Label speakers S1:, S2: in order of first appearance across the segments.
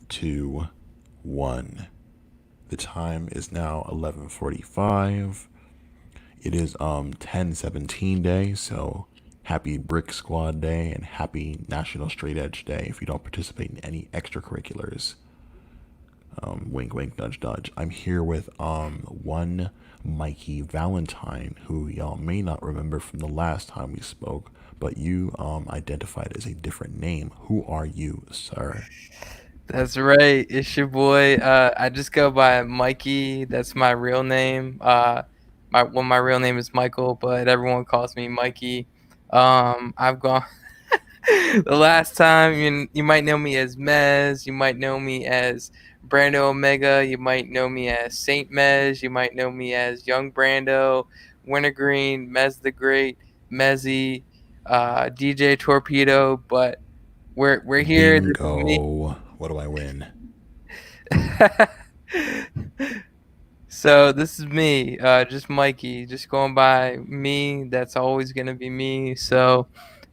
S1: 2, 1. The time is now 11:45. It is 10/17 day, so happy Brick Squad Day and happy National Straight Edge Day if you don't participate in any extracurriculars. Wink, wink, nudge, nudge. I'm here with one Mikie Valentine, who y'all may not remember from the last time we spoke, but you identified as a different name. Who are you, sir?
S2: That's right. It's your boy. I just go by Mikey. That's my real name. My real name is Michael, but everyone calls me Mikey. I've gone the last time you might know me as Mez. You might know me as Brando Omega. You might know me as Saint Mez. You might know me as Young Brando, Wintergreen, Mez the Great, Mezzy, DJ Torpedo. But we're here. This is me.
S1: Bingo. What do I win?
S2: So this is me, just Mikey, just going by me. That's always gonna be me. So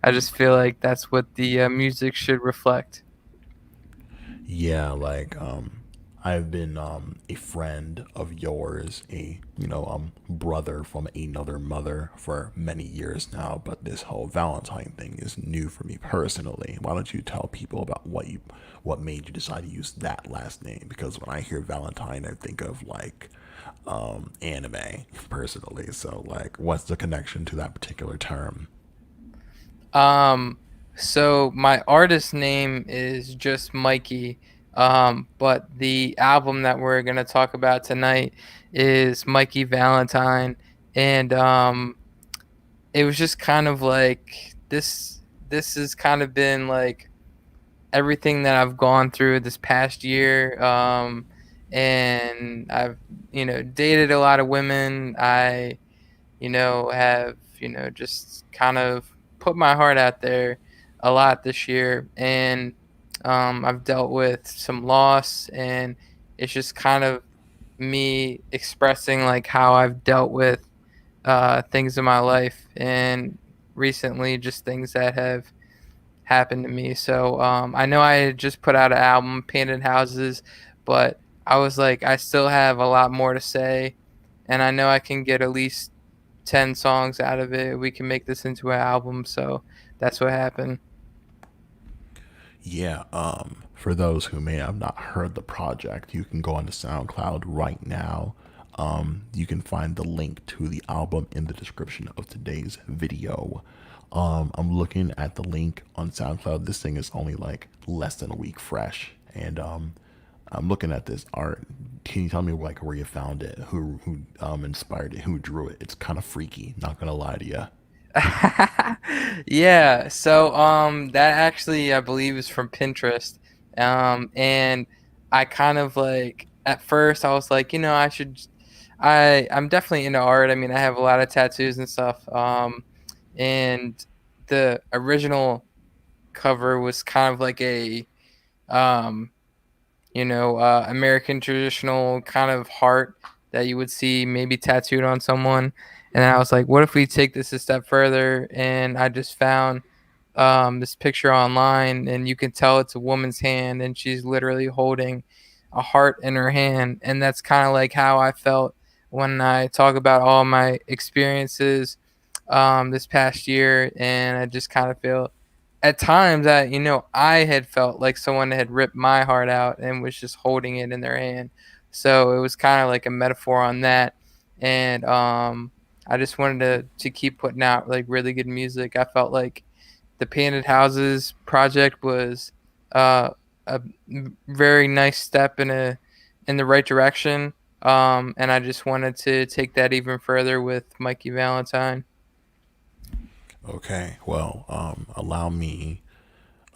S2: I just feel like that's what the music should reflect.
S1: Yeah, I've been a friend of yours, a brother from another mother for many years now, but this whole Valentine thing is new for me personally. Why don't you tell people about what made you decide to use that last name? Because when I hear Valentine, I think of anime personally. So what's the connection to that particular term?
S2: Um, so my artist name is just Mikey. But the album that we're gonna talk about tonight is Mikey Valentine, and it was just kind of like this. This has kind of been like everything that I've gone through this past year. And I've, dated a lot of women. I, have, just kind of put my heart out there a lot this year. And I've dealt with some loss, and it's just kind of me expressing like how I've dealt with things in my life, and recently just things that have happened to me. So I know I had just put out an album, Painted Houses, but I was like, I still have a lot more to say, and I know I can get at least 10 songs out of it. We can make this into an album. So that's what happened.
S1: Yeah, for those who may have not heard the project, you can go onto SoundCloud right now. You can find the link to the album in the description of today's video. I'm looking at the link on SoundCloud. This thing is only like less than a week fresh, and I'm looking at this art. Can you tell me where you found it? Who inspired it? Who drew it? It's kind of freaky. Not gonna lie to you.
S2: Yeah, so that actually I believe is from Pinterest. And I kind of like at first I was like, I should I'm definitely into art. I mean, I have a lot of tattoos and stuff. And the original cover was kind of like a um American traditional kind of heart that you would see maybe tattooed on someone. And I was like, what if we take this a step further? And I just found this picture online, and you can tell it's a woman's hand, and she's literally holding a heart in her hand. And that's kind of like how I felt when I talk about all my experiences this past year. And I just kind of feel at times that I had felt like someone had ripped my heart out and was just holding it in their hand. So it was kind of like a metaphor on that. And I just wanted to keep putting out like really good music. I felt like the Painted Houses project was a very nice step in the right direction. And I just wanted to take that even further with Mikey Valentine.
S1: Okay, well, allow me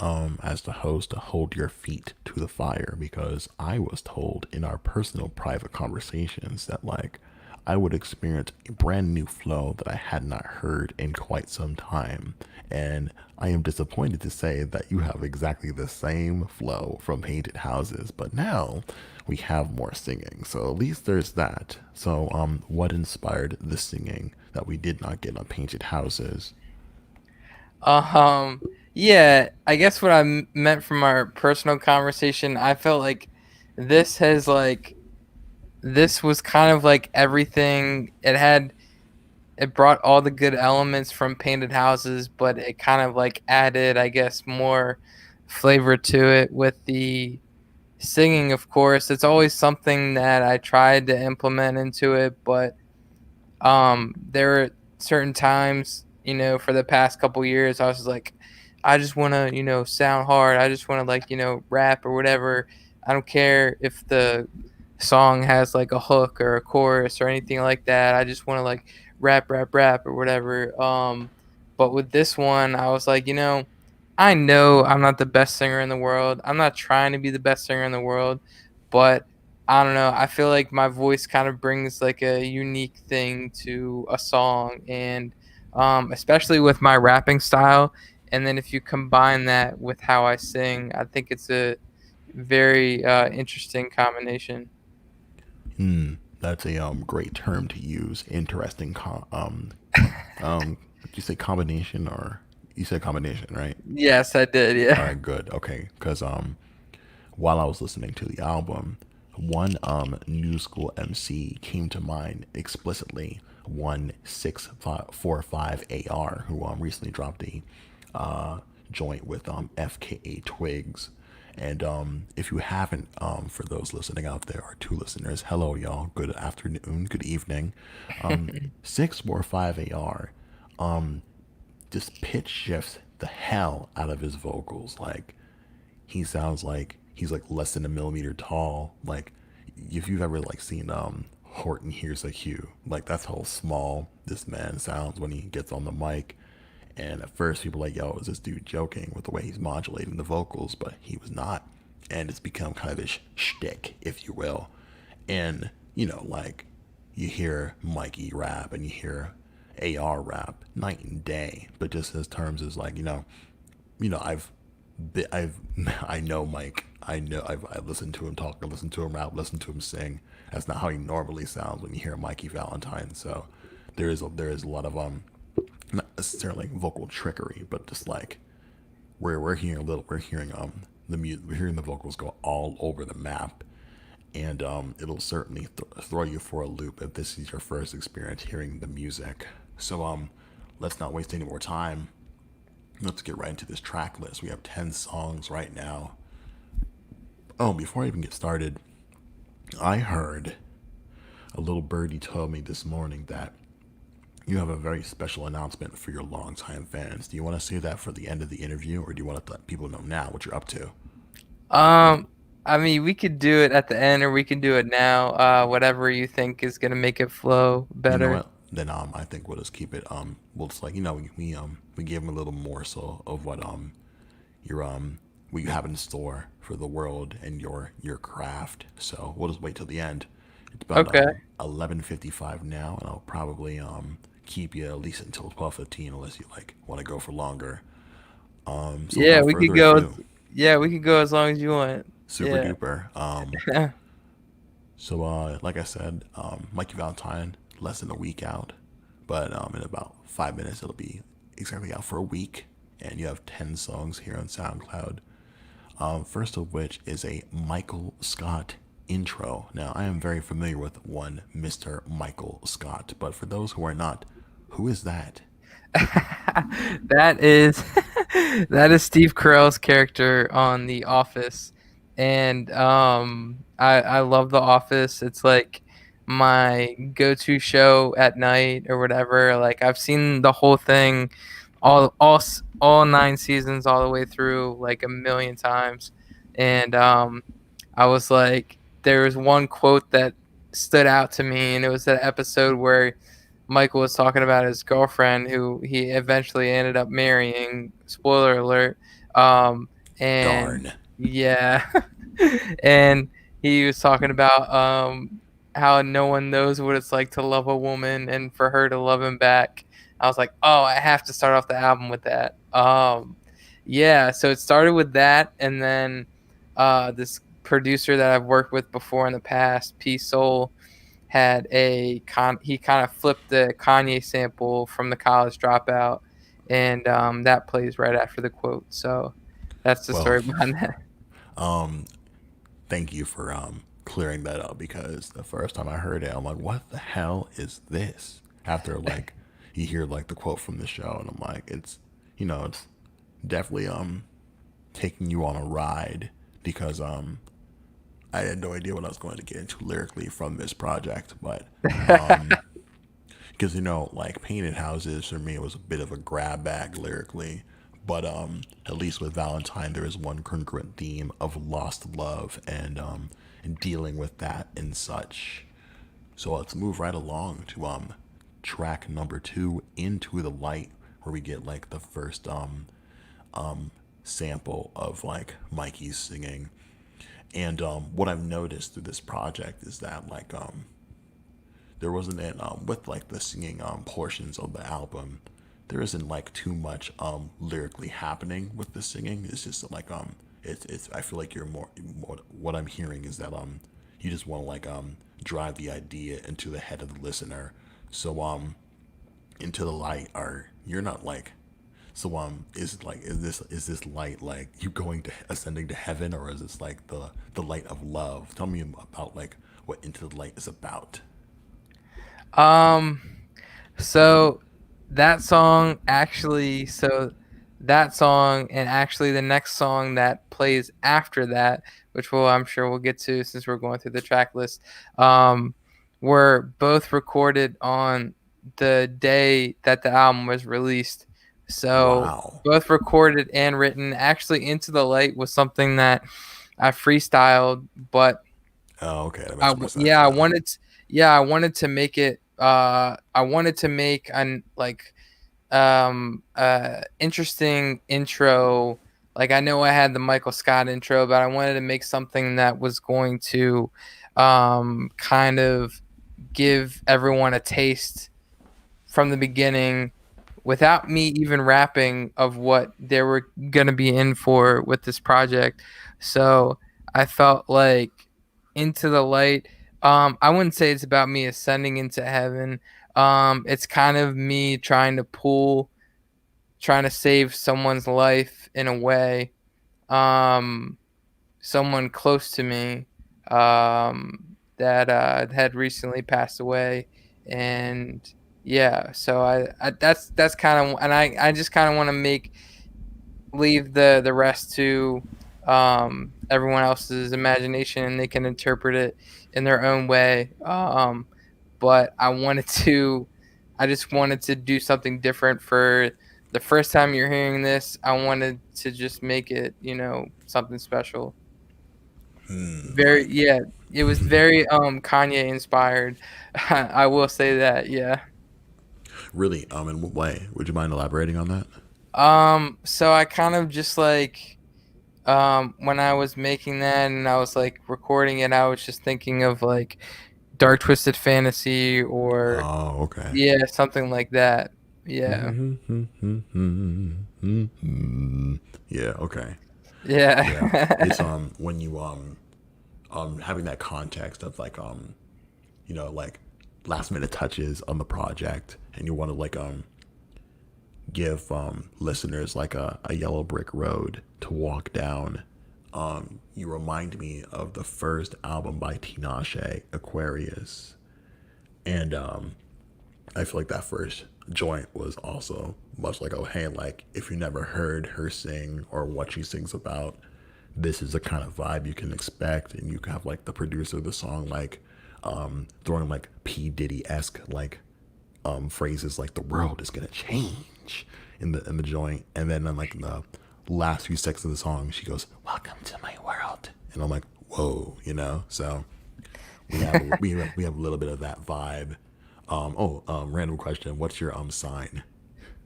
S1: as the host to hold your feet to the fire because I was told in our personal private conversations that I would experience a brand new flow that I had not heard in quite some time. And I am disappointed to say that you have exactly the same flow from Painted Houses, but now we have more singing. So at least there's that. So what inspired the singing that we did not get on Painted Houses?
S2: Um, Yeah, I guess what meant from our personal conversation, I felt like this has like this was kind of like everything. It brought all the good elements from Painted Houses, but it kind of like added, I guess, more flavor to it with the singing. Of course, it's always something that I tried to implement into it, but there are certain times, for the past couple years, I was like, I just want to, sound hard. I just want to like, rap or whatever. I don't care if the song has like a hook or a chorus or anything like that. I just want to like rap or whatever. But with this one, I was like, I know I'm not the best singer in the world. I'm not trying to be the best singer in the world, but I don't know. I feel like my voice kind of brings like a unique thing to a song, and especially with my rapping style. And then if you combine that with how I sing, I think it's a very interesting combination.
S1: That's a great term to use. Interesting. Did you say combination or you said combination, right?
S2: Yes, I did.
S1: All
S2: Yeah.
S1: right, good. Okay, because while I was listening to the album, one new school MC came to mind explicitly. 1645 AR, who recently dropped a joint with FKA Twigs. And if you haven't, for those listening out there, our two listeners, hello y'all, good afternoon, good evening. 645 AR just pitch shifts the hell out of his vocals. Like he sounds like he's like less than a millimeter tall. Like if you've ever like seen Horton Hears a Hue, like that's how small this man sounds when he gets on the mic. And at first people are like, yo, is this dude joking with the way he's modulating the vocals? But he was not. And it's become kind of this shtick, if you will. And, like you hear Mikie rap and you hear AR rap night and day. But just his terms is like, I've I know Mike. I've listened to him talk, I listened to him rap, listened to him sing. That's not how he normally sounds when you hear Mikie Valentine. So there is a lot of not necessarily vocal trickery, but just like we're hearing we're hearing the vocals go all over the map, and it'll certainly throw you for a loop if this is your first experience hearing the music. So let's not waste any more time. Let's get right into this track list. We have 10 songs right now. Oh, before I even get started, I heard a little birdie told me this morning that you have a very special announcement for your longtime fans. Do you want to say that for the end of the interview, or do you want to let people know now what you're up to?
S2: Um, I mean, we could do it at the end, or we can do it now. Whatever you think is gonna make it flow
S1: You know
S2: better.
S1: what? Then I think we'll just keep it. We'll just like we gave them a little morsel of what your what you have in store for the world and your craft. So we'll just wait till the end. It's about
S2: Okay.
S1: 11:55 now, and I'll probably keep you at least until 12:15 unless you like want to go for longer. So
S2: Yeah,
S1: without
S2: we could
S1: further
S2: go.
S1: ado,
S2: Yeah, we could go as long as you want.
S1: super
S2: Yeah.
S1: duper. So like I said, Mikey Valentine less than a week out, but in about 5 minutes it'll be exactly out for a week, and you have 10 songs here on SoundCloud. First of which is a Michael Scott intro. Now, I am very familiar with one Mr. Michael Scott, but for those who are not, who is that?
S2: That is that is Steve Carell's character on The Office, and I love The Office. It's like my go-to show at night or whatever. Like I've seen the whole thing, all 9 seasons all the way through like a million times, and I was like, there was one quote that stood out to me, and it was that episode where Michael was talking about his girlfriend who he eventually ended up marrying. Spoiler alert. Um, and
S1: Darn.
S2: yeah, and he was talking about how no one knows what it's like to love a woman and for her to love him back. I was like, oh, I have to start off the album with that. Yeah, so it started with that, and then this producer that I've worked with before in the past, P Soul, he kind of flipped the Kanye sample from the College Dropout, and that plays right after the quote. So that's the
S1: Well,
S2: story behind that.
S1: um, thank you for clearing that up because the first time I heard it, I'm like, what the hell is this? After like you hear like the quote from the show, and I'm like, it's definitely taking you on a ride because I had no idea what I was going to get into lyrically from this project, but because like Painted Houses for me was a bit of a grab bag lyrically, but at least with Valentine there is one congruent theme of lost love and dealing with that and such. So let's move right along to track number 2, Into the Light, where we get like the first sample of like Mikey's singing. And what I've noticed through this project is that like there wasn't an with like the singing portions of the album, there isn't like too much lyrically happening with the singing. It's just like it's I feel like you're more what I'm hearing is that you just want to like drive the idea into the head of the listener. So Into the Light, are you're not like, so is this light like you going to ascending to heaven, or is this like the light of love? Tell me about like what Into the Light is about.
S2: Um, so that song actually, so that song and actually the next song that plays after that, which I'm sure we'll get to since we're going through the track list, um, were both recorded on the day that the album was released. So
S1: Wow.
S2: both recorded and written. Actually, Into the Light was something that I freestyled, but
S1: Oh, okay, that makes more sense
S2: yeah,
S1: now.
S2: I wanted to make it I wanted to make an like interesting intro. Like I know I had the Michael Scott intro, but I wanted to make something that was going to kind of give everyone a taste from the beginning without me even rapping of what they were going to be in for with this project. So I felt like Into the Light, I wouldn't say it's about me ascending into heaven. It's kind of me trying to save someone's life in a way. Um, Someone close to me that had recently passed away, and yeah, so I that's kind of, and I just kind of want to leave the rest to everyone else's imagination, and they can interpret it in their own way. But I just wanted to do something different for the first time you're hearing this. I wanted to just make it, something special. Very,
S1: Like,
S2: yeah, it was very Kanye inspired. I will say that, yeah.
S1: really, in what way? Would you mind elaborating on that?
S2: So I kind of just like when I was making that and I was like recording it, I was just thinking of like Dark Twisted Fantasy or
S1: Oh, okay.
S2: yeah, something like that. Yeah.
S1: Yeah, okay. Yeah. It's
S2: Yeah.
S1: when you having that context of like like last minute touches on the project, and you want to like give listeners like a yellow brick road to walk down. You remind me of the first album by Tinashe, Aquarius, and I feel like that first joint was also much like, oh hey, like if you never heard her sing or what she sings about, this is the kind of vibe you can expect. And you can have like the producer of the song like throwing like P Diddy esque like phrases like the world is gonna change in the joint, and then like in the last few seconds of the song she goes, welcome to my world, and I'm like, whoa, so we have a little bit of that vibe. Random question, what's your sign?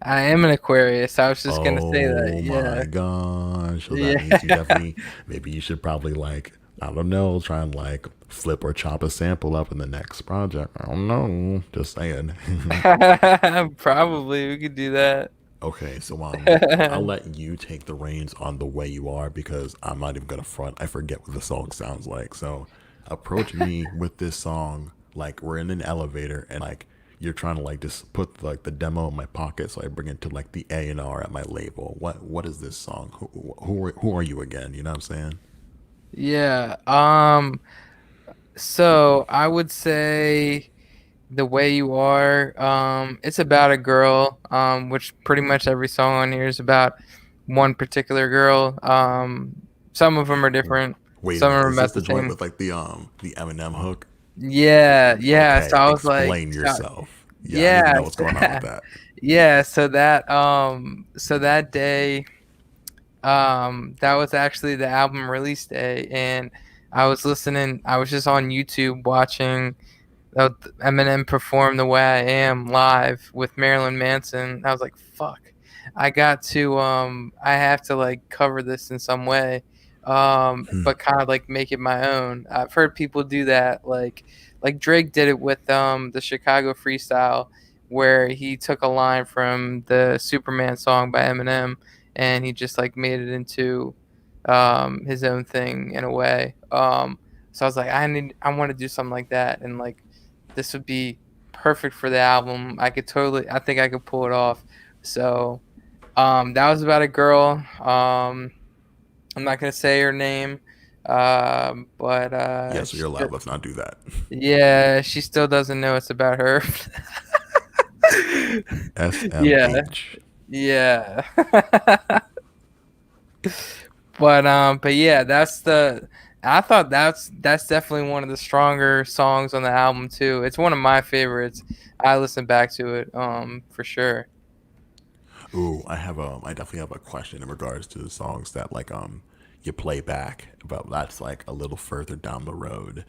S2: I am an Aquarius. I was just gonna say that.
S1: Oh
S2: Yeah.
S1: my gosh. So that means you
S2: Yeah.
S1: definitely, maybe you should probably like, I don't know, try and like flip or chop a sample up in the next project. I don't know. Just saying.
S2: Probably we could do that.
S1: Okay, so I'll let you take the reins on The Way You Are because I'm not even gonna front. I forget what the song sounds like. So approach me with this song like we're in an elevator and like you're trying to like just put like the demo in my pocket so I bring it to like the A&R at my label. What is this song? Who are you again? You know what I'm saying?
S2: Yeah. So I would say the way you are. It's about a girl. Which pretty much every song on here is about one particular girl. Some of them are different.
S1: Wait a
S2: Some of
S1: minute,
S2: them
S1: is
S2: are
S1: this
S2: about
S1: the
S2: the
S1: joint
S2: same.
S1: with like the Eminem hook?
S2: Yeah, yeah. So
S1: Okay,
S2: I was like,
S1: explain yourself. Yeah, I need to
S2: yeah,
S1: know what's going on with that.
S2: yeah. So that day, that was actually the album release day, and I was listening. I was just on YouTube watching Eminem perform "The Way I Am" live with Marilyn Manson. I was like, "Fuck, I have to like cover this in some way,
S1: Hmm.
S2: but kind of like make it my own." I've heard people do that, like Drake did it with the Chicago Freestyle, where he took a line from the Superman song by Eminem and he just like made it into his own thing in a way. So I was like, I want to do something like that, and like this would be perfect for the album. I think I could pull it off. So that was about a girl. I'm not gonna say her name, but
S1: Yeah, so you're allowed. Let's not do that.
S2: yeah, she still doesn't know it's about her. Yeah,
S1: SMH.
S2: yeah. But yeah, I thought that's definitely one of the stronger songs on the album too. It's one of my favorites. I listen back to it, for sure.
S1: Ooh, I definitely have a question in regards to the songs that like you play back, but that's like a little further down the road.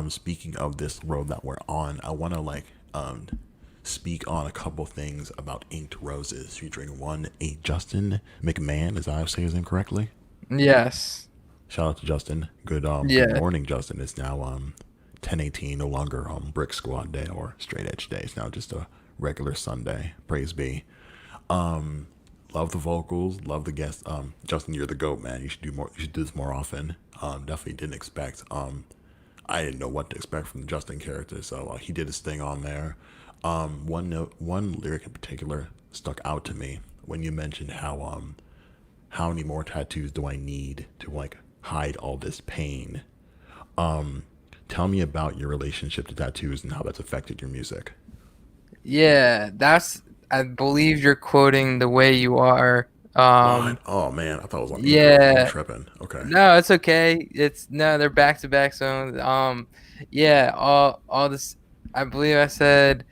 S1: Speaking of this road that we're on, I want to like speak on a couple things about Inked Roses, featuring one a Justin McMahon, as I say his name correctly.
S2: Yes.
S1: Shout out to Justin. Good
S2: Yeah.
S1: morning, Justin. It's now 10:18, no longer Brick Squad Day or Straight Edge Day. It's now just a regular Sunday. Praise be. Love the vocals, love the guests. Justin, you're the goat, man. You should do more. You should do this more often. Definitely didn't expect. I didn't know what to expect from the Justin character, so he did his thing on there. One lyric in particular stuck out to me when you mentioned how many more tattoos do I need to like hide all this pain? Tell me about your relationship to tattoos and how that's affected your music.
S2: Yeah, that's I believe you're quoting "The Way You Are."
S1: What? Oh man, I thought it was on Ink Roses. I'm
S2: Yeah.
S1: tripping. Okay.
S2: No, it's okay. It's no, they're back to back songs. Yeah, all this. I believe I said,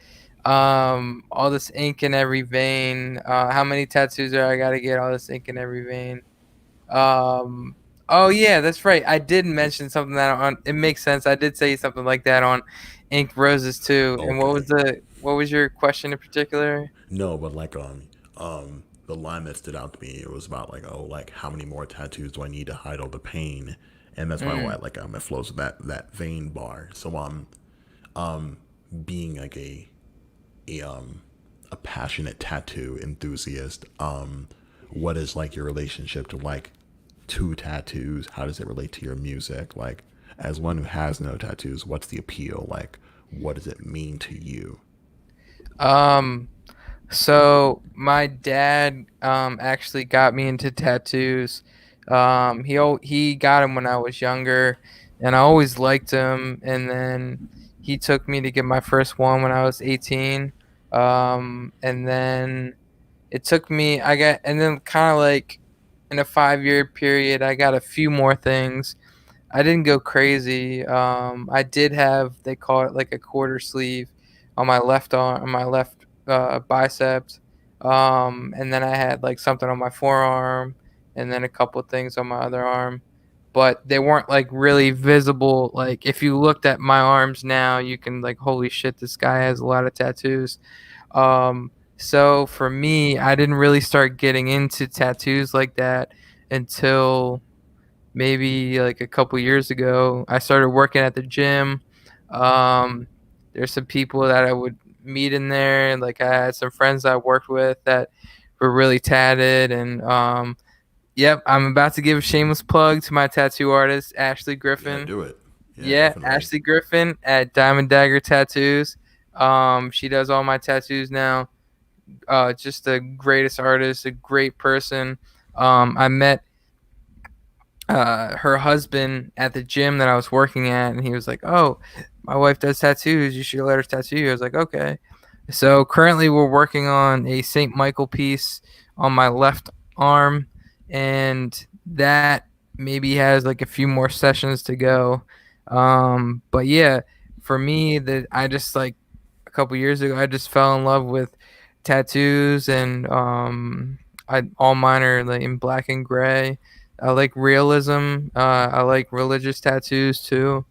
S2: all this ink in every vein. How many tattoos are I gotta get? All this ink in every vein. Um, oh yeah, that's right. I did mention something that on. It makes sense. I did say something like that on Ink Roses too. And
S1: Okay.
S2: what was your question in particular?
S1: No, but like the line that stood out to me, it was about like, oh, like how many more tattoos do I need to hide all the pain? And that's why
S2: Mm,
S1: like it flows with that vein bar. So being like a passionate tattoo enthusiast, what is like your relationship to like two tattoos? How does it relate to your music? Like as one who has no tattoos, what's the appeal? Like what does it mean to you?
S2: Um, so my dad actually got me into tattoos. He got them when I was younger, and I always liked them. And then he took me to get my first one when I was 18. And then it took me I got and then kind of like in a 5-year period, I got a few more things. I didn't go crazy. I did have they call it like a quarter sleeve on my left arm, on my left biceps, and then I had like something on my forearm, and then a couple of things on my other arm, but they weren't like really visible. Like if you looked at my arms now, you can like, holy shit, this guy has a lot of tattoos. So for me, I didn't really start getting into tattoos like that until maybe like a couple years ago. I started working at the gym. Um, there's some people that I would meet in there, and like I had some friends that I worked with that were really tatted. And yep, I'm about to give a shameless plug to my tattoo artist, Ashley
S1: Yeah,
S2: Griffin.
S1: do it. Yeah,
S2: Yeah,
S1: definitely.
S2: Ashley Griffin at Diamond Dagger Tattoos. She does all my tattoos now. Just the greatest artist, a great person. I met her husband at the gym that I was working at, and he was like, "Oh, my wife does tattoos. You should let her tattoo you." I was like, "Okay." So currently, we're working on a Saint Michael piece on my left arm, and that maybe has like a few more sessions to go. But yeah, for me, that I just like a couple years ago, I just fell in love with tattoos, and all mine are like in black and gray. I like realism. I like religious tattoos too.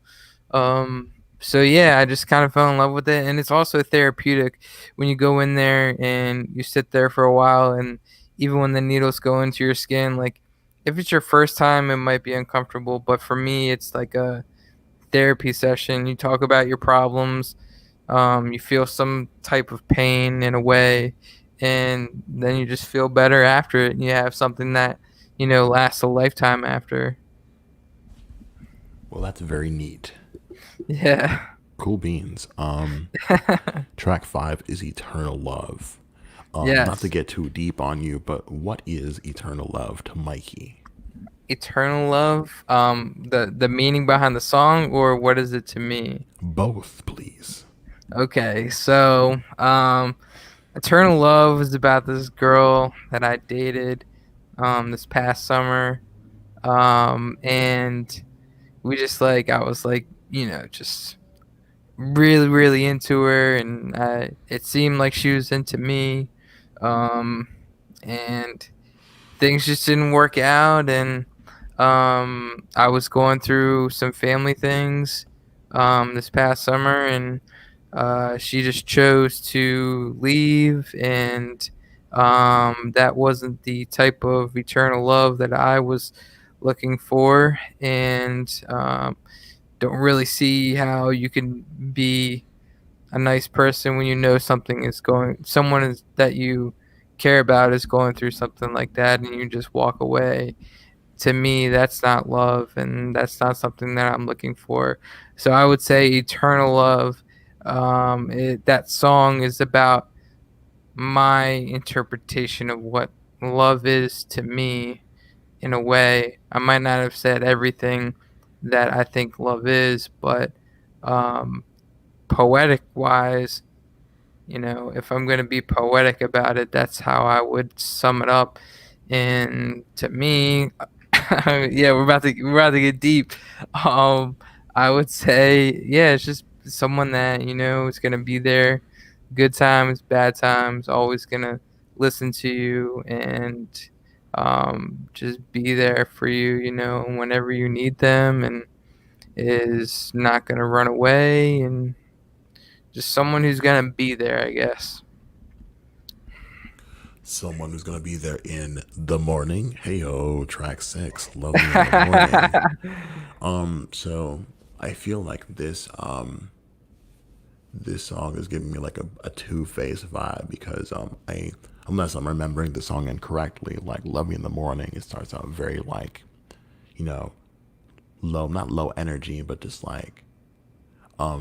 S2: So yeah, I just kind of fell in love with it, and it's also therapeutic when you go in there and you sit there for a while, and even when the needles go into your skin, like if it's your first time, it might be uncomfortable, but for me, it's like a therapy session. You talk about your problems, you feel some type of pain in a way, and then you just feel better after it, and you have something that lasts a lifetime after.
S1: Well, that's very neat.
S2: Yeah.
S1: Cool beans. Track 5 is Eternal Love. Not to
S2: Yes.
S1: get too deep on you, but what is eternal love to Mikie?
S2: Eternal love. The meaning behind the song, or what is it to me?
S1: Both, please.
S2: Okay, so eternal love is about this girl that I dated this past summer, and we just like I was like just really really into her, and it seemed like she was into me, um, and things just didn't work out, and I was going through some family things this past summer, and she just chose to leave, and that wasn't the type of eternal love that I was looking for, and don't really see how you can be a nice person when you know someone is that you care about is going through something like that, and you just walk away. To me, that's not love, and that's not something that I'm looking for. So I would say eternal love. That song is about my interpretation of what love is to me. In a way, I might not have said everything that I think love is, but um, poetic wise, if I'm going to be poetic about it, that's how I would sum it up. And to me, yeah, we're about to get deep. Um, I would say, yeah, it's just someone that is going to be there, good times, bad times, always going to listen to you, and just be there for you, whenever you need them, and is not going to run away, and just someone who's gonna be there, I guess.
S1: Someone who's gonna be there in the morning. Hey yo, track 6, Love Me in the Morning. So I feel like this song is giving me like a two-faced vibe because I unless I'm remembering the song incorrectly, like Love Me in the Morning, it starts out very like, you know, low, not low energy, but just like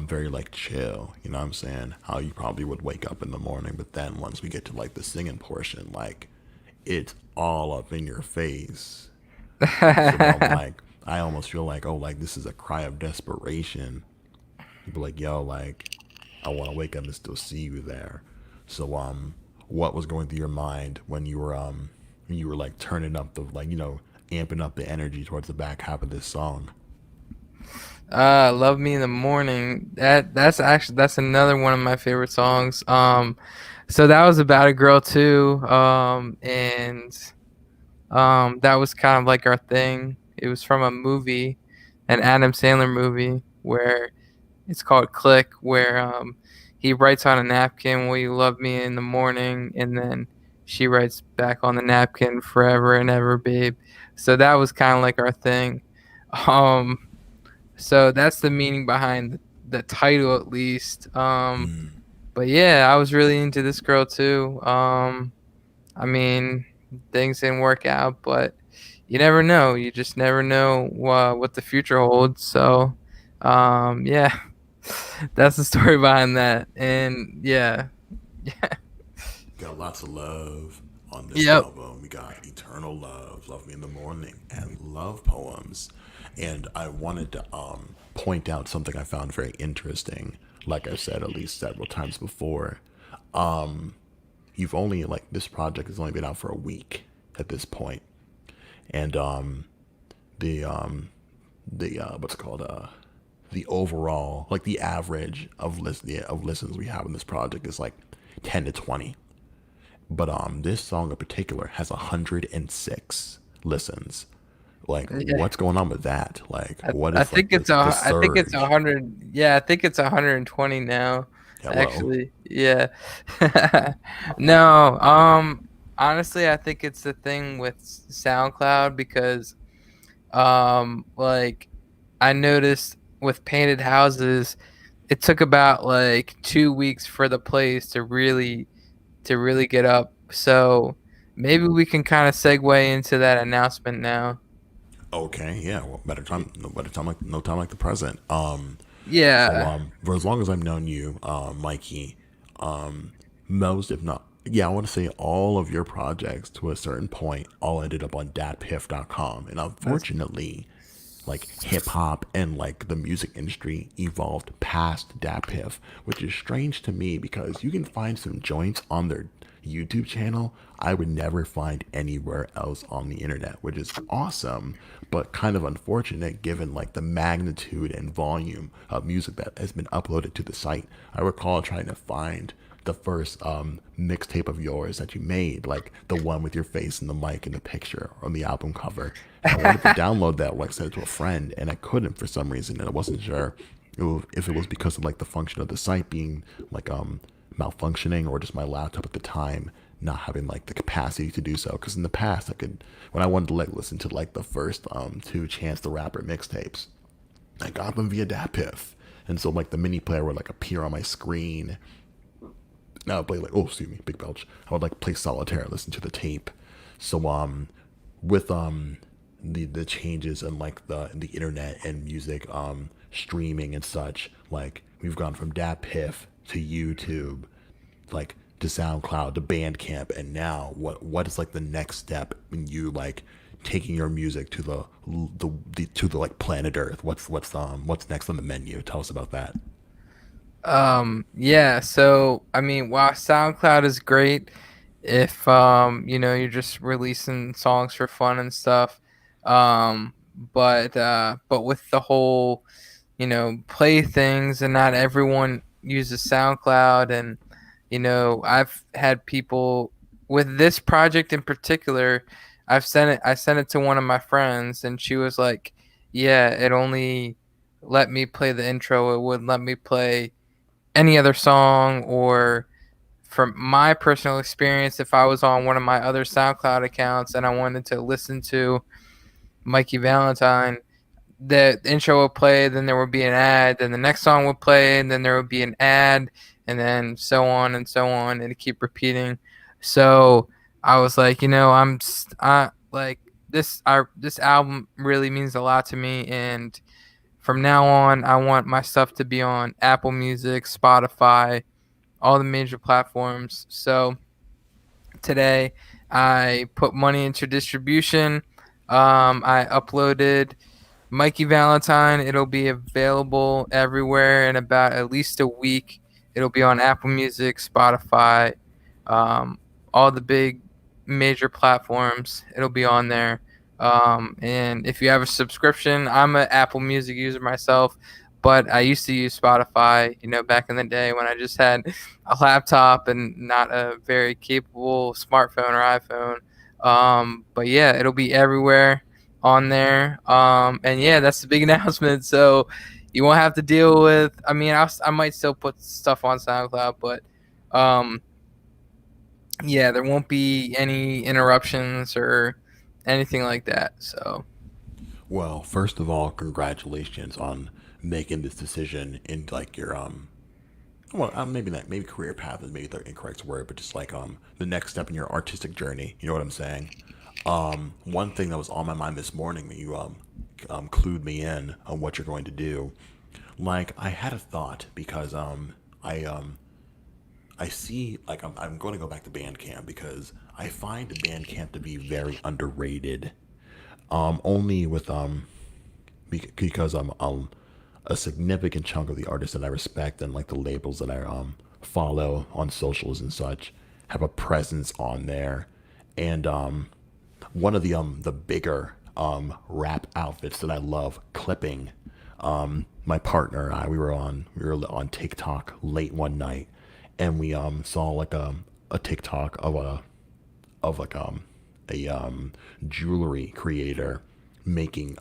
S1: very like chill, you know what I'm saying? How you probably would wake up in the morning, but then once we get to like the singing portion, like it's all up in your face. So then I'm like, I almost feel like, oh, like this is a cry of desperation. You'd be like, yo, like I want to wake up and still see you there. So what was going through your mind when you were like turning up the like, amping up the energy towards the back half of this song?
S2: Love Me in the Morning. That's another one of my favorite songs. So that was about a girl too. And that was kind of like our thing. It was from a movie, an Adam Sandler movie, where it's called Click, where he writes on a napkin, "Will you love me in the morning?" And then she writes back on the napkin, "Forever and ever, babe." So that was kind of like our thing. Um, so that's the meaning behind the title, at least. But yeah, I was really into this girl too. I mean, things didn't work out, but you never know. You just never know what the future holds. So, yeah. That's the story behind that. And yeah.
S1: Got lots of love on this
S2: Yep.
S1: album. We got Eternal Love, Love Me in the Morning, and Love Poems. And I wanted to point out something I found very interesting. Like I said at least several times before, you've only like this project has only been out for a week at this point, and the what's it called the overall like the average of listens we have in this project is like 10 to 20. But this song in particular has 106 listens. Like,
S2: Yeah.
S1: what's going on with that? Like,
S2: I,
S1: what
S2: I
S1: is like
S2: think
S1: the
S2: it's a
S1: the
S2: I think it's
S1: surge?
S2: 100. Yeah, I think it's 120 now.
S1: Hello.
S2: Actually, yeah. No, honestly, I think it's the thing with SoundCloud because like I noticed with Painted Houses, it took about like 2 weeks for the plays to really get up. So maybe we can kind of segue into that announcement now.
S1: Okay, yeah. Well, better time like no time like the present. So
S2: Yeah.
S1: for as long as I've known you, Mikey, most if not, yeah, I want to say all of your projects to a certain point all ended up on datpiff.com, and
S2: That's
S1: unfortunately, like hip hop and like the music industry evolved past DatPiff, which is strange to me because you can find some joints on their YouTube channel I would never find anywhere else on the internet, which is awesome, but kind of unfortunate given like the magnitude and volume of music that has been uploaded to the site. I recall trying to find the first mixtape of yours that you made, like the one with your face and the mic and the picture on the album cover. And I wanted to download that, like send it to a friend, and I couldn't for some reason, and I wasn't sure if it was because of like the function of the site being like malfunctioning or just my laptop at the time not having like the capacity to do so. Because in the past, I could when I wanted to like listen to like the first two Chance the Rapper mixtapes, I got them via DatPiff, and so like the mini player would like appear on my screen. Now I would play like oh excuse me big belch. I would like play solitaire and listen to the tape. So with the changes in like the internet and music streaming and such, like we've gone from DatPiff to YouTube, like to SoundCloud to Bandcamp, and now what is like the next step in you like taking your music to the like planet Earth? What's next on the menu? Tell us about that.
S2: Yeah, so I mean, while SoundCloud is great if you're just releasing songs for fun and stuff. But with the whole, play things and not everyone uses SoundCloud and I've had people with this project in particular, I sent it to one of my friends and she was like, "Yeah, it only let me play the intro. It wouldn't let me play any other song or from my personal experience, if I was on one of my other SoundCloud accounts and I wanted to listen to Mikie Valentine, the intro would play, then there would be an ad, then the next song would play, and then there would be an ad, and then so on and so on, and it keep repeating. So I was like, I like this album really means a lot to me, and from now on, I want my stuff to be on Apple Music, Spotify, all the major platforms. So today I put money into distribution. I uploaded Mikie Valentine. It'll be available everywhere in about at least a week. It'll be on Apple Music, Spotify, um, all the big major platforms. It'll be on there. And if you have a subscription, I'm an Apple Music user myself, but I used to use Spotify, back in the day when I just had a laptop and not a very capable smartphone or iPhone. But yeah, it'll be everywhere on there. And yeah, that's the big announcement. So you won't have to deal with. I mean, I might still put stuff on SoundCloud, but um, yeah, there won't be any interruptions or anything like that. So
S1: Well, first of all, congratulations on making this decision in like your well, maybe not, maybe career path is maybe the incorrect word, but just like the next step in your artistic journey. You know what I'm saying? One thing that was on my mind this morning that you clued me in on what you're going to do Like I had a thought because I I see like I'm going to go back to Bandcamp because I find Bandcamp to be very underrated. Only with because a significant chunk of the artists that I respect and like the labels that I follow on socials and such have a presence on there, and one of the bigger rap outfits that I love clipping. My partner and I we were on TikTok late one night, and we saw like a TikTok of like a jewelry creator making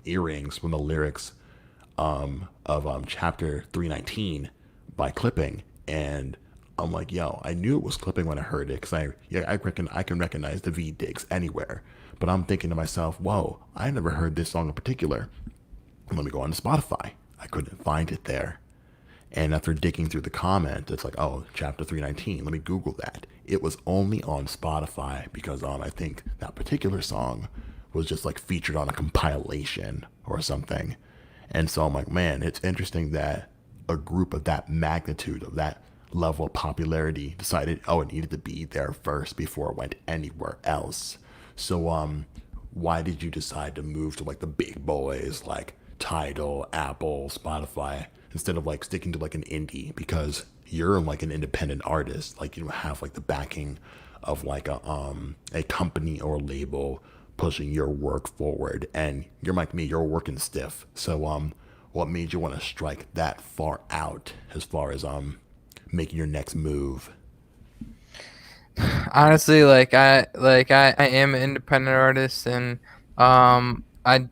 S1: earrings from the lyrics of chapter 319 by clipping, and I'm like, yo, I knew it was clipping when I heard it because I can recognize the V digs anywhere. But I'm thinking to myself, whoa, I never heard this song in particular. Let me go on to Spotify. I couldn't find it there. And after digging through the comment, it's like, oh, chapter 319. Let me Google that. It was only on Spotify because I think that particular song was just like featured on a compilation or something. And so I'm like, man, it's interesting that a group of that magnitude, of that level of popularity, decided, oh, it needed to be there first before it went anywhere else. So, why did you decide to move to like the big boys like Tidal, Apple, Spotify, instead of like sticking to like an indie? Because you're like an independent artist, like you don't have like the backing of like a company or label pushing your work forward, and you're like me, you're working stiff. So what made you want to strike that far out as far as making your next move?
S2: Honestly, I am an independent artist, and I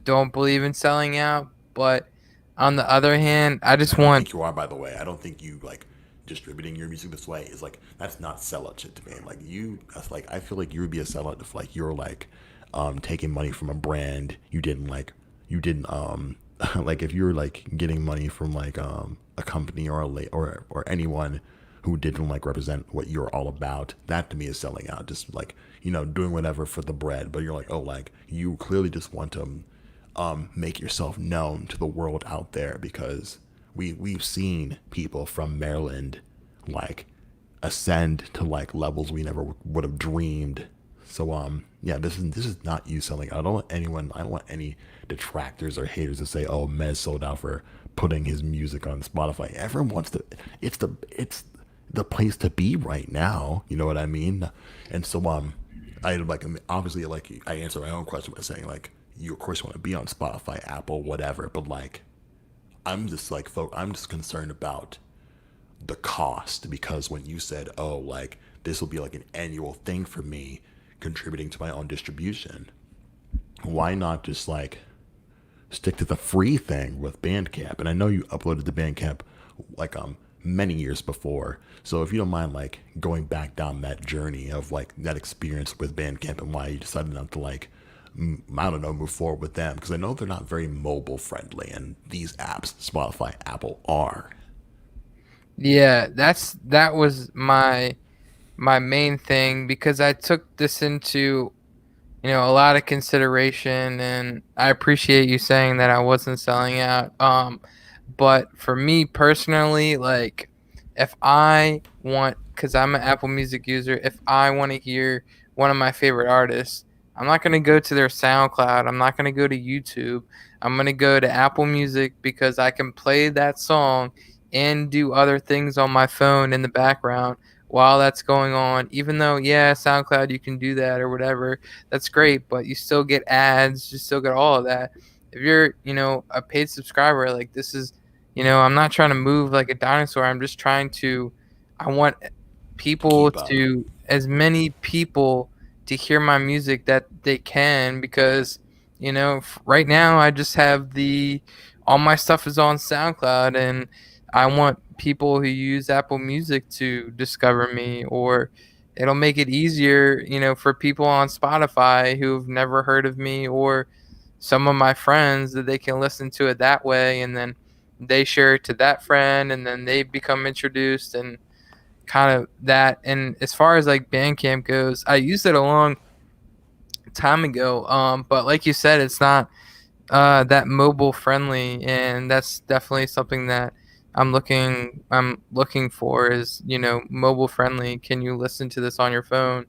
S2: don't believe in selling out. But on the other hand, I
S1: I
S2: just
S1: don't
S2: want.
S1: think you are, by the way. I don't think you like distributing your music this way is like that's not sellout shit to me. Like you, that's like I feel like you would be a sellout if like you're like taking money from a brand you didn't like if you're like getting money from like a company or or anyone who didn't like represent what you're all about. That to me is selling out. Just like doing whatever for the bread. But you're like, oh, like you clearly just want to make yourself known to the world out there because we've seen people from Maryland like ascend to like levels we never would have dreamed. So yeah, this is not you selling out. I don't want any detractors or haters to say, oh, Mez sold out for putting his music on Spotify. Everyone wants to it's the place to be right now. You know what I mean? And so I like obviously like I answer my own question by saying like you of course want to be on Spotify, Apple, whatever, but like I'm just like I'm just concerned about the cost because when you said, oh, like this will be like an annual thing for me contributing to my own distribution, why not just like stick to the free thing with Bandcamp? And I know you uploaded to Bandcamp like many years before. So if you don't mind like going back down that journey of like that experience with Bandcamp and why you decided not to like I don't know, move forward with them because I know they're not very mobile friendly, and these apps, Spotify, Apple, are.
S2: Yeah, that was my main thing because I took this into a lot of consideration, and I appreciate you saying that I wasn't selling out. But for me personally, like if I want, because I'm an Apple Music user, if I want to hear one of my favorite artists, I'm not gonna go to their SoundCloud. I'm not gonna go to YouTube. I'm gonna go to Apple Music because I can play that song and do other things on my phone in the background while that's going on. Even though, yeah, SoundCloud, you can do that or whatever, that's great, but you still get ads, you still get all of that. If you're, a paid subscriber, like this is, I'm not trying to move like a dinosaur. I'm just trying to, I want people
S1: Keep up.
S2: to, as many people to hear my music that they can, because, right now I just have all my stuff is on SoundCloud, and I want people who use Apple Music to discover me, or it'll make it easier, for people on Spotify who've never heard of me, or some of my friends, that they can listen to it that way, and then they share it to that friend, and then they become introduced, and kind of that. And as far as like Bandcamp goes, I used it a long time ago, but like you said, it's not that mobile friendly, and that's definitely something that I'm looking for is, mobile friendly. Can you listen to this on your phone?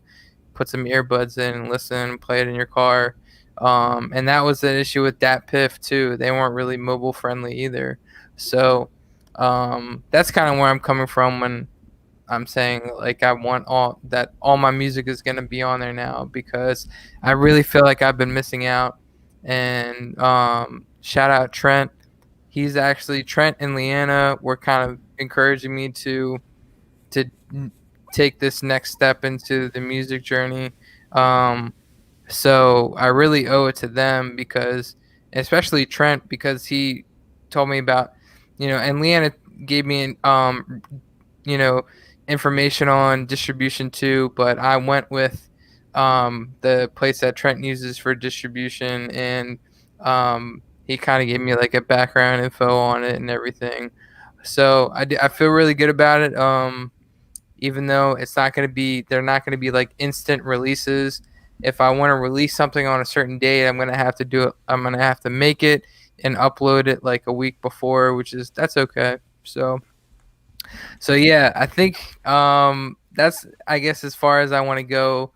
S2: Put some earbuds in and listen, play it in your car. And that was the issue with Dat Piff too. They weren't really mobile friendly either. So that's kind of where I'm coming from when I'm saying like I want all my music is gonna be on there now, because I really feel like I've been missing out. And shout out Trent. Trent and Leanna were kind of encouraging me to take this next step into the music journey. Um, so I really owe it to them, because, especially Trent, because he told me about, and Leanna gave me you know, information on distribution too, but I went with the place that Trent uses for distribution, and he kind of gave me like a background info on it and everything. So I feel really good about it. Even though they're not going to be like instant releases. If I want to release something on a certain date, I'm going to have to do it. I'm going to have to make it and upload it like a week before, that's okay. So yeah, I think that's, I guess, as far as I want to go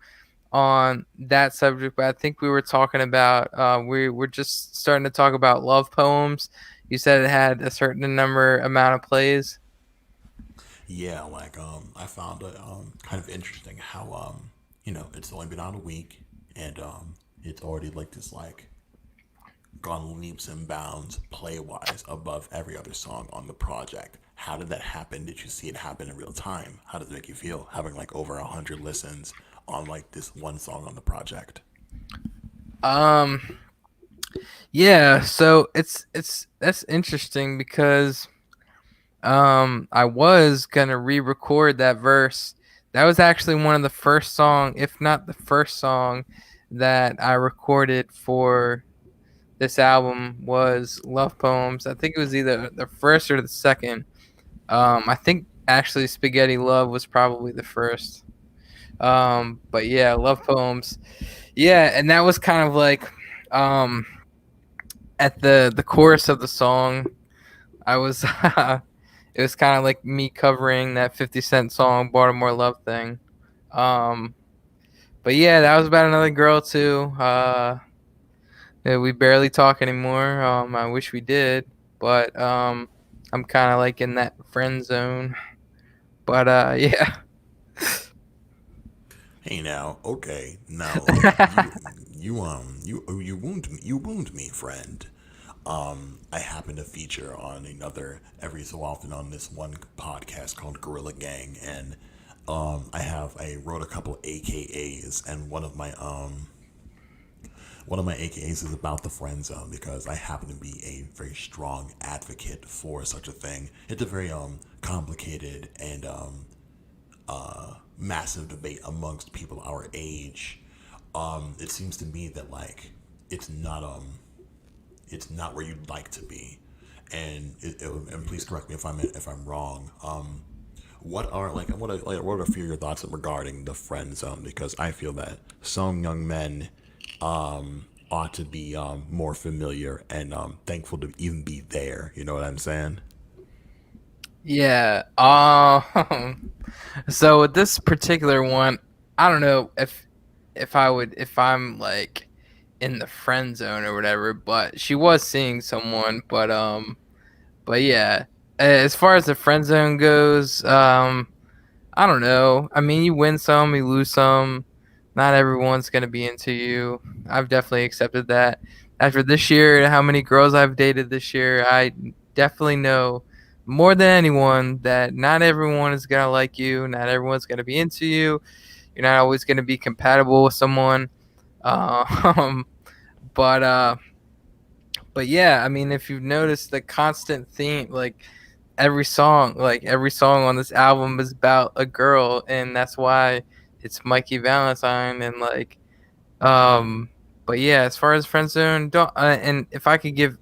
S2: on that subject. But I think we were talking about we were just starting to talk about love poems. You said it had a certain amount of plays.
S1: Yeah, like I found it kind of interesting how it's only been out a week, and it's already like this like gone leaps and bounds play wise above every other song on the project. How did that happen? Did you see it happen in real time? How does it make you feel having like over 100 listens on like this one song on the project?
S2: Um, yeah, so it's that's interesting, because I was gonna re-record that verse. That was actually one of the first song, if not the first song, that I recorded for this album was Love Poems. I think it was either the first or the second. I think actually Spaghetti Love was probably the first. But yeah, Love Poems. Yeah, and that was kind of like um at the chorus of the song. I was it was kind of like me covering that 50 Cent song Baltimore Love thing. Um but yeah, that was about another girl too. Yeah, we barely talk anymore. I wish we did, but I'm kind of like in that friend zone. But yeah.
S1: Hey now, okay, now look, you wound me, friend. I happen to feature on another every so often on this one podcast called Gorilla Gang, and I wrote a couple AKAs, and one of my AKAs is about the friend zone because I happen to be a very strong advocate for such a thing. It's a very complicated and massive debate amongst people our age. It seems to me that like it's not it's not where you'd like to be, and please correct me if I'm wrong. What are a few of your thoughts regarding the friend zone? Because I feel that some young men ought to be more familiar and thankful to even be there. You know what I'm saying?
S2: Yeah. So with this particular one, I don't know if I'm like in the friend zone or whatever, but she was seeing someone. But yeah, as far as the friend zone goes, I don't know. I mean, you win some, you lose some. Not everyone's gonna be into you. I've definitely accepted that. After this year, how many girls I've dated this year, I definitely know more than anyone that not everyone is gonna like you. Not everyone's gonna be into you. You're not always gonna be compatible with someone. Um, but uh, but yeah, I mean, if you've noticed the constant theme, every song on this album is about a girl, and that's why it's Mikie Valentine. And um but yeah, as far as friend zone, don't and if I could give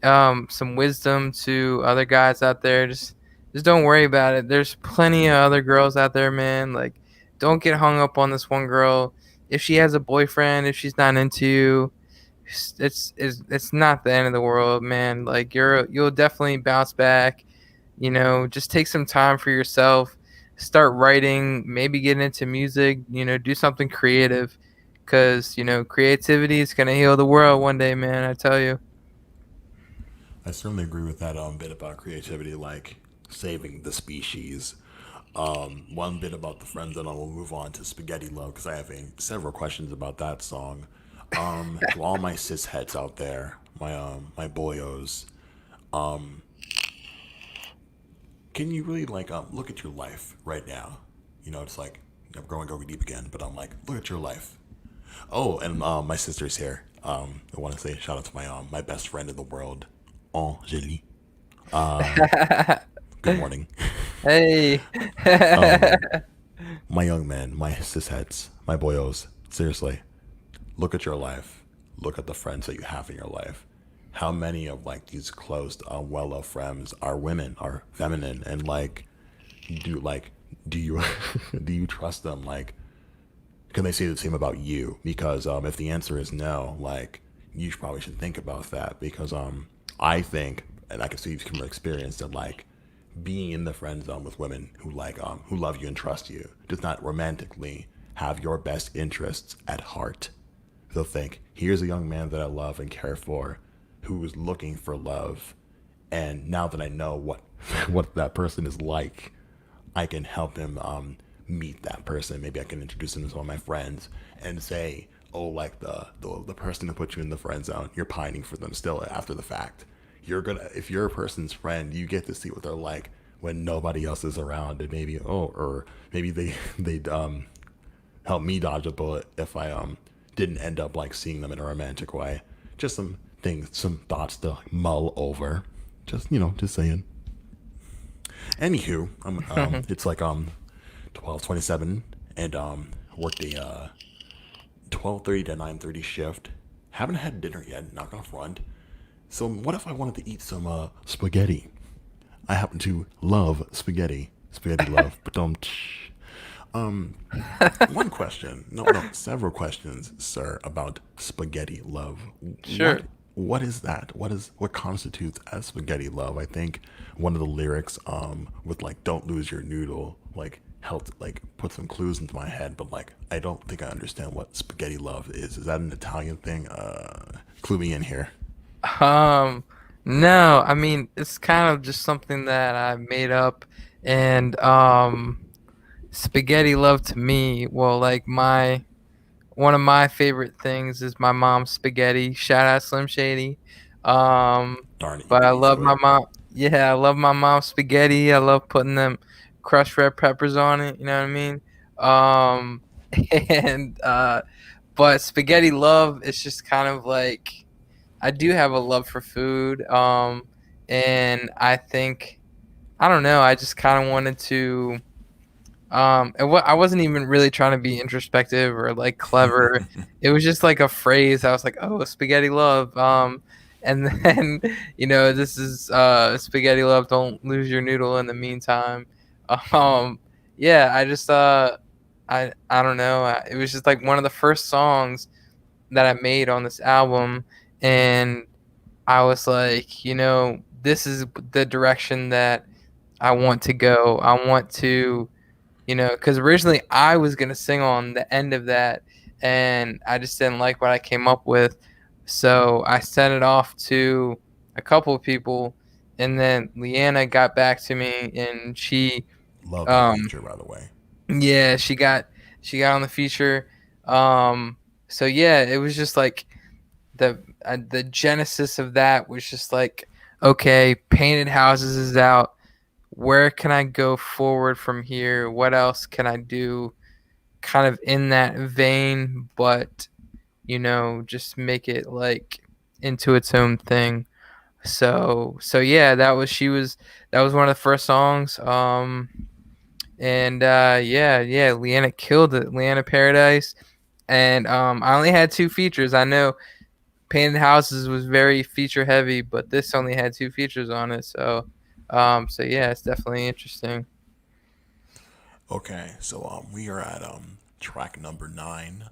S2: some wisdom to other guys out there, just don't worry about it. There's plenty of other girls out there, man. Like, don't get hung up on this one girl. If she has a boyfriend, if she's not into you, it's not the end of the world, man. Like you'll definitely bounce back. Just take some time for yourself. Start writing, maybe get into music, do something creative, because creativity is going to heal the world one day, man, I tell you.
S1: I certainly agree with that bit about creativity, like saving the species. One bit about the friends, and I will move on to Spaghetti Love because I have several questions about that song. To all my cis heads out there, my boyos, can you really like look at your life right now? It's like I'm going deep again, but I'm like, look at your life. Oh, and my sister's here. I want to say shout out to my best friend in the world, Angélie. Good morning.
S2: Hey.
S1: My young man, my cisheads, my boyos, seriously, look at your life. Look at the friends that you have in your life. How many of like these close, well-loved friends are women, are feminine, and like, do you, do you trust them? Like, can they say the same about you? Because if the answer is no, like, you probably should think about that. Because I think, and I can see from experience that like being in the friend zone with women who love you and trust you does not romantically have your best interests at heart. They'll think, here's a young man that I love and care for, who is looking for love, and now that I know what what that person is like, I can help him meet that person. Maybe I can introduce him to one of my friends and say, oh, like the person who put you in the friend zone, you're pining for them still after the fact. If you're a person's friend, you get to see what they're like when nobody else is around, and maybe or maybe they'd help me dodge a bullet if I didn't end up like seeing them in a romantic way. Just some things, some thoughts to mull over. Just saying. Anywho, it's like 12:27, and worked a 12:30 to 9:30 shift. Haven't had dinner yet. Not gonna front. So what if I wanted to eat some spaghetti? I happen to love spaghetti. Spaghetti love, but don't. One question. No, no, several questions, sir, about spaghetti love.
S2: Sure.
S1: What is that? What constitutes as spaghetti love? I think one of the lyrics with like don't lose your noodle like helped like put some clues into my head, but like I don't think I understand what spaghetti love is. Is that an Italian thing? Clue me in here.
S2: Um, no, I mean it's kind of just something that I made up, and spaghetti love to me. Well, like my one of my favorite things is my mom's spaghetti. Shout out Slim Shady. Um,
S1: Darn it, you
S2: but I
S1: beat me
S2: love
S1: to
S2: my
S1: it.
S2: mom. Yeah, I love my mom's spaghetti. I love putting them crushed red peppers on it. You know what I mean? Um, and but spaghetti love is just kind of like I do have a love for food. And I think I don't know. I just kind of wanted to. And what I wasn't even really trying to be introspective or like clever. It was just like a phrase. I was like, "Oh, spaghetti love." And then this is spaghetti love. Don't lose your noodle in the meantime. Um, yeah, I don't know. It was just like one of the first songs that I made on this album, and I was like, this is the direction that I want to go. I want to because originally I was gonna sing on the end of that, and I just didn't like what I came up with, so I sent it off to a couple of people, and then Leanna got back to me, and
S1: Love that
S2: um,
S1: feature, by the way.
S2: yeah, she got on the feature, so yeah, it was just like the genesis of that was just like, okay, Painted Houses is out. Where can I go forward from here? What else can I do kind of in that vein, but just make it like into its own thing. So yeah, that was one of the first songs. And yeah, Leanna killed it. Leanna Paradise. And I only had two features. I know Painted Houses was very feature heavy, but this only had two features on it. So yeah, it's definitely interesting.
S1: Okay, so we are at track number 9.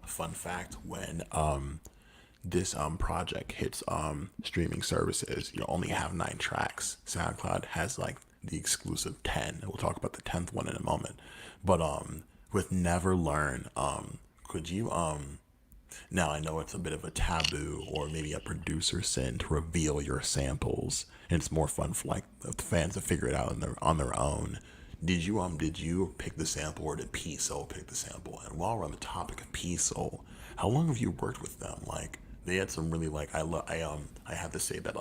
S1: Fun fact: when this project hits streaming services, you only have 9 tracks. SoundCloud has like the exclusive 10. We'll talk about the 10th one in a moment. But with Never Learn, could you now I know it's a bit of a taboo or maybe a producer sin to reveal your samples, and it's more fun for like the fans to figure it out on their own. Did you pick the sample or did P Soul pick the sample? And while we're on the topic of P Soul, how long have you worked with them? Like they had some really like I have to say that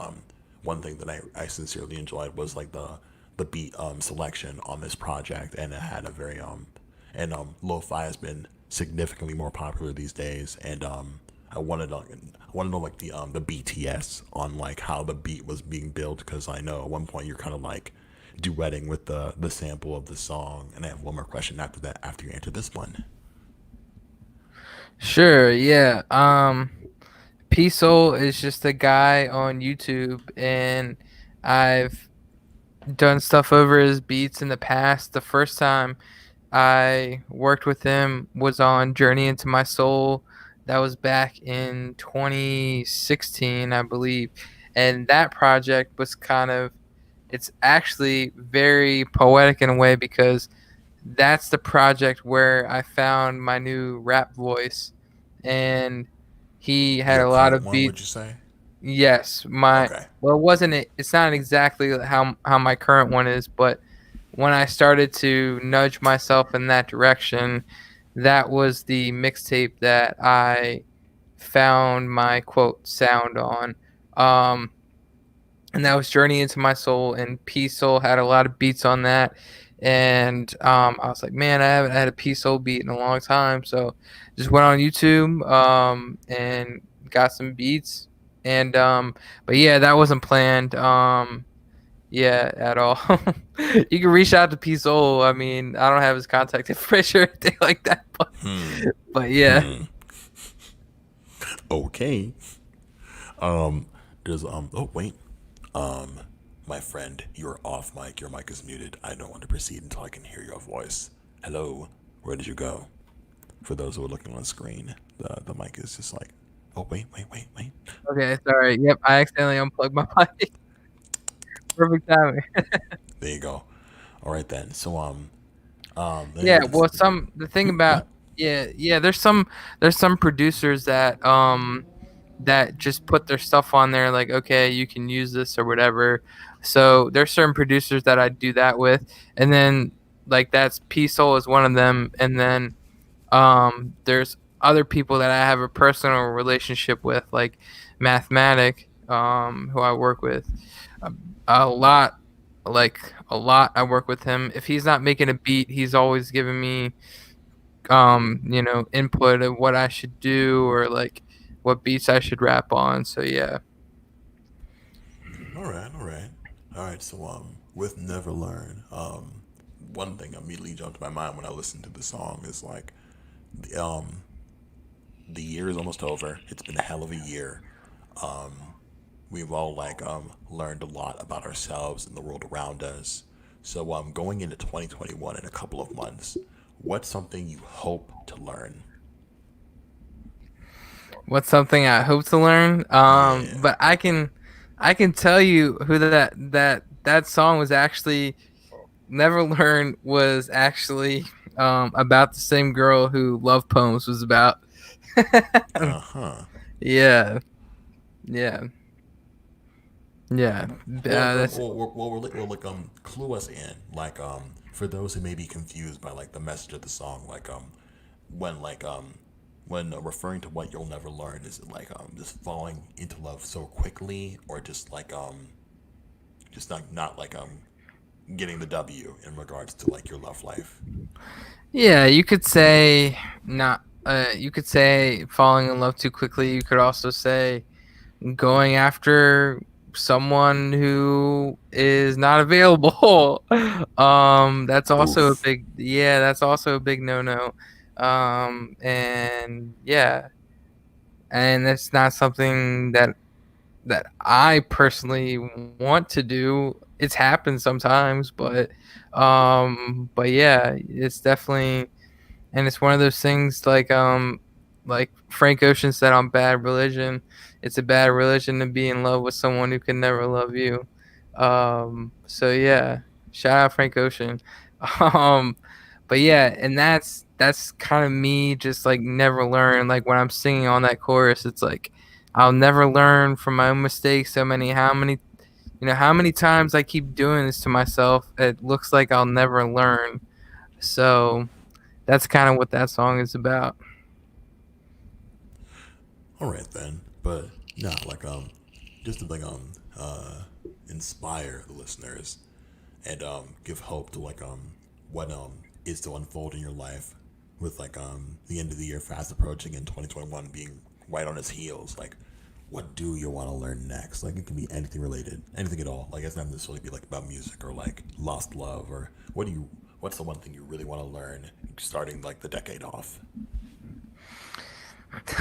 S1: one thing that I sincerely enjoyed was like the beat selection on this project, and it had a very and lo-fi has been significantly more popular these days, and I wanted to know like the BTS on like how the beat was being built, because I know at one point you're kind of like duetting with the sample of the song, and I have one more question after that after you answer this one.
S2: Sure, yeah. P Soul is just a guy on YouTube, and I've done stuff over his beats in the past. The first time I worked with him was on Journey into My Soul. That was back in 2016, I believe. And that project was kind of, it's actually very poetic in a way, because that's the project where I found my new rap voice. And he had
S1: Your
S2: a lot
S1: current
S2: of
S1: one, would
S2: beats.
S1: you say?
S2: Yes, my
S1: Okay.
S2: well, it wasn't it. It's not exactly how my current one is, but when I started to nudge myself in that direction, that was the mixtape that I found my quote sound on. Um, and that was Journey into My Soul, and Peace Soul had a lot of beats on that. And I was like, man, I haven't had a Peace Soul beat in a long time. So just went on YouTube and got some beats. And but yeah, that wasn't planned. Yeah, at all. You can reach out to Peace Soul. I mean, I don't have his contact information or anything like that, but yeah.
S1: Hmm. Okay. Um. There's Oh wait. Um. My friend, you're off mic. Your mic is muted. I don't want to proceed until I can hear your voice. Hello. Where did you go? For those who are looking on screen, the mic is just like, oh wait.
S2: Okay, sorry. Yep, I accidentally unplugged my mic. Perfect timing.
S1: There you go. All right then. So
S2: Yeah,
S1: anyways,
S2: well, some the thing
S1: what?
S2: about yeah, there's some producers that just put their stuff on there, like, okay, you can use this or whatever. So there's certain producers that I do that with, and then like that's P Soul is one of them, and then there's other people that I have a personal relationship with, like Mathematic, who I work with a, a lot, like a lot. I work with him. If he's not making a beat, he's always giving me, input of what I should do, or like what beats I should rap on. So yeah.
S1: All right. So with Never Learn, one thing immediately jumped to my mind when I listened to the song is like, the the year is almost over. It's been a hell of a year. We've all like learned a lot about ourselves and the world around us. So going into 2021 in a couple of months, what's something you hope to learn?
S2: What's something I hope to learn?
S1: Yeah.
S2: But I can tell you who that song was actually. Never Learn was actually about the same girl who Love Poems was about.
S1: Uh huh.
S2: Yeah, yeah, yeah. That's
S1: Clue us in. Like, for those who may be confused by like the message of the song, like, when like when referring to what you'll never learn, is it like just falling into love so quickly, or just like just not like getting the W in regards to like your love life?
S2: yeah. You could say not. You could say falling in love too quickly. You could also say going after someone who is not available. That's also a
S1: Oof.
S2: big, yeah, that's also a big no-no. And yeah, and that's not something that I personally want to do. It's happened sometimes, but yeah, it's definitely, and it's one of those things like like Frank Ocean said on Bad Religion, it's a bad religion to be in love with someone who can never love you. So yeah, shout out Frank Ocean. Um, but yeah, and that's kind of me just like never learn. Like when I'm singing on that chorus, it's like I'll never learn from my own mistakes. How many times I keep doing this to myself, it looks like I'll never learn. So that's kind of what that song is about.
S1: All right then, but no, like just to like inspire the listeners and give hope to like what is to unfold in your life with like the end of the year fast approaching and 2021 being right on its heels. Like, what do you want to learn next? Like, it can be anything related, anything at all. Like, it's not necessarily be like about music or like lost love or what's the one thing you really want to learn starting like the decade off?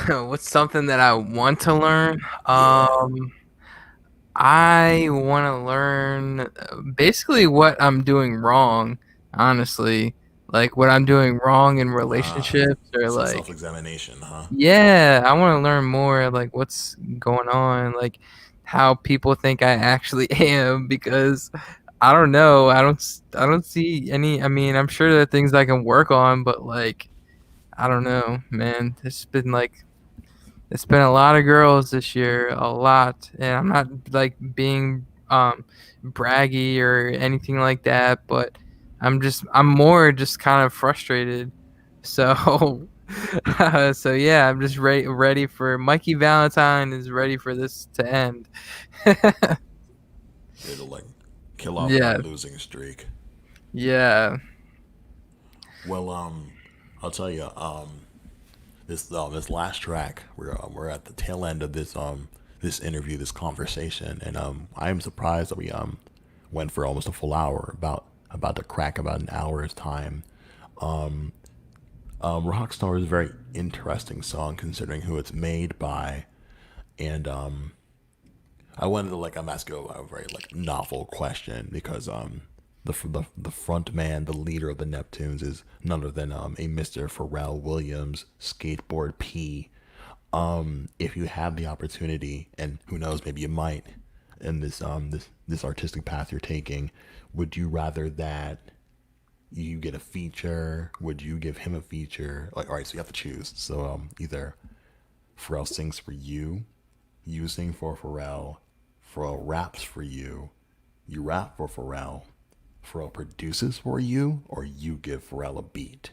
S2: What's something that I want to learn?
S1: Yeah.
S2: I want to learn basically what I'm doing wrong, honestly. Like what I'm doing wrong in
S1: Ah,
S2: relationships or
S1: some
S2: like,
S1: self-examination, huh?
S2: yeah, I want to learn more like what's going on, like how people think I actually am because I don't know. I don't see any. I mean, I'm sure there are things I can work on, but like I don't know, man. It's been a lot of girls this year, a lot, and I'm not like being braggy or anything like that, but I'm more just kind of frustrated. So so yeah, I'm just ready for Mikey Valentine is ready for this to end.
S1: It'll like kill off my
S2: Yeah,
S1: losing streak.
S2: yeah.
S1: Well, I'll tell you, this last track, we're at the tail end of this interview, this conversation, and I am surprised that we went for almost a full hour, about to crack about an hour's time. Rockstar is a very interesting song considering who it's made by, and I wanted to like I'm asking a very like novel question because the front man, the leader of the Neptunes is none other than a Mr. Pharrell Williams, skateboard P. If you have the opportunity, and who knows, maybe you might, in this artistic path you're taking, would you rather that you get a feature? Would you give him a feature? Like, all right, so you have to choose. So either Pharrell sings for you, you sing for Pharrell raps for you rap for Pharrell produces for you, or you give Pharrell a beat.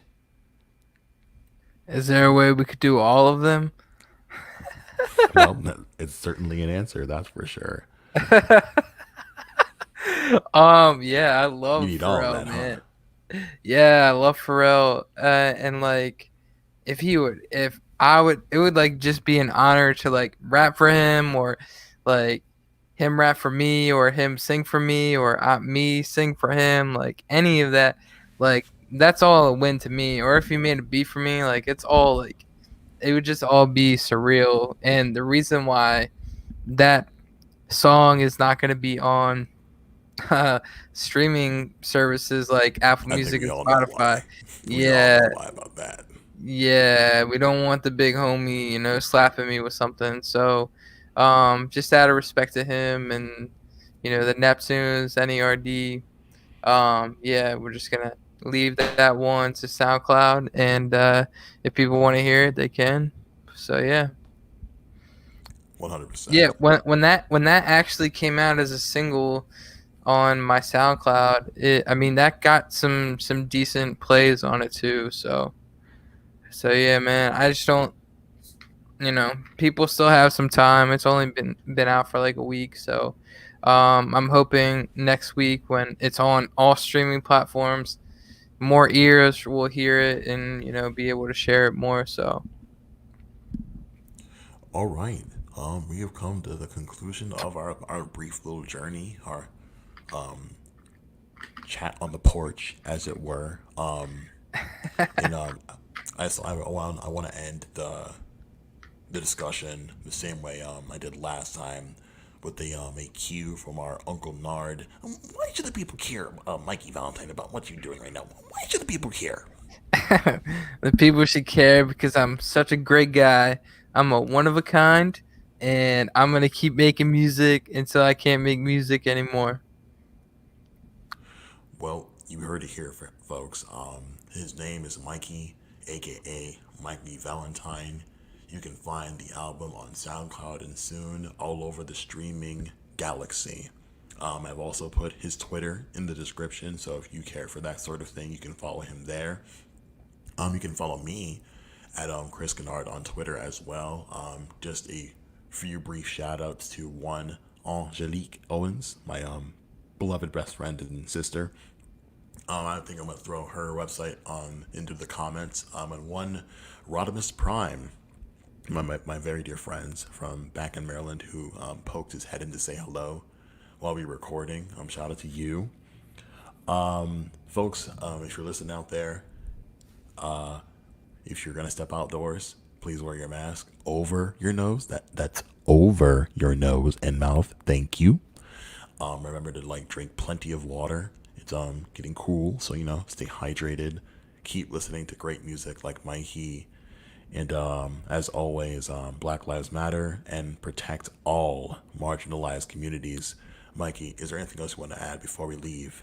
S2: Is there a way we could do all of them?
S1: Well, it's certainly an answer, that's for sure.
S2: Yeah, I
S1: You
S2: love
S1: need all of
S2: Pharrell,
S1: that, huh?
S2: man. Yeah, I love Pharrell. And like, if I would, it would like just be an honor to like rap for him or like him rap for me or him sing for me or me sing for him. Like any of that, like that's all a win to me. Or if he made a beat for me, like it's all like it would just all be surreal. And the reason why that song is not going to be on streaming services like Apple
S1: I think
S2: Music
S1: we
S2: and
S1: all know
S2: Spotify.
S1: why. We all
S2: Yeah,
S1: know why about that.
S2: yeah, we don't want the big homie, slapping me with something. So, just out of respect to him and the Neptunes, NERD. Yeah, we're just gonna leave that one to SoundCloud, and if people want to hear it, they can. So yeah. Yeah,
S1: 100%.
S2: when that actually came out as a single on my SoundCloud, I mean that got some decent plays on it too. So yeah, man, I just don't. People still have some time. It's only been out for like a week, so I'm hoping next week when it's on all streaming platforms, more ears will hear it and be able to share it more. So
S1: All right. We have come to the conclusion of our brief little journey, our chat on the porch, as it were. And I want to end the discussion the same way I did last time with a cue from our Uncle Nard. Why should the people care, Mikey Valentine, about what you're doing right now? Why should the people care?
S2: The people should care because I'm such a great guy. I'm a one of a kind, and I'm gonna keep making music until I can't make music anymore.
S1: Well, you heard it here, folks. His name is Mikie, aka Mikie Valentine. You can find the album on SoundCloud and soon all over the streaming galaxy. I've also put his Twitter in the description, so if you care for that sort of thing, you can follow him there. You can follow me at Chris Kennard on Twitter as well. Just a few brief shout outs to one Angelique Owens, my beloved best friend and sister. I think I'm gonna throw her website into the comments. And one Rodimus Prime, my very dear friends from back in Maryland who poked his head in to say hello while we were recording. Shout out to you, folks. If you're listening out there, if you're gonna step outdoors, please wear your mask over your nose. That's over your nose and mouth. Thank you. Remember to like drink plenty of water. It's getting cool, so stay hydrated. Keep listening to great music like Mikie, and as always, Black Lives Matter and protect all marginalized communities. Mikie, is there anything else you want to add before we leave?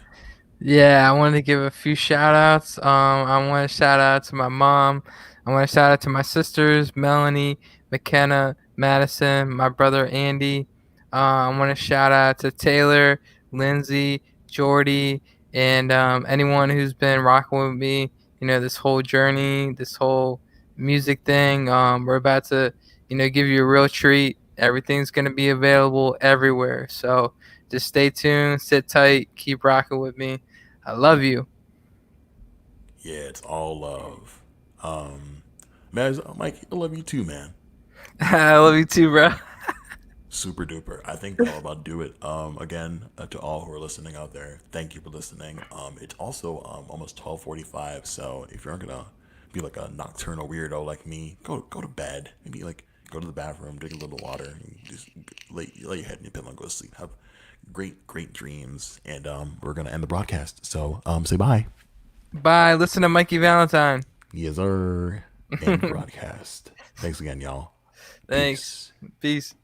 S2: Yeah, I want to give a few shout outs. I want to shout out to my mom. I want to shout out to my sisters, Melanie, McKenna, Madison, my brother Andy. I want to shout out to Taylor, Lindsay, Jordy, and anyone who's been rocking with me, this whole journey, this whole music thing. We're about to, give you a real treat. Everything's going to be available everywhere. So just stay tuned, sit tight, keep rocking with me. I love you.
S1: Yeah, it's all love. Man, Mike, I love you too, man.
S2: I love you too, bro.
S1: Super duper. I think that'll about do it. Again, to all who are listening out there, thank you for listening. It's also almost 12:45, so if you're not gonna be like a nocturnal weirdo like me, go to bed. Maybe like go to the bathroom, drink a little water, and just lay your head in your pillow and go to sleep. Have great dreams, and we're gonna end the broadcast. So say bye.
S2: Bye. Listen to Mikie Valentine.
S1: Yes, sir. End broadcast. Thanks again, y'all.
S2: Thanks.
S1: Peace.
S2: Peace.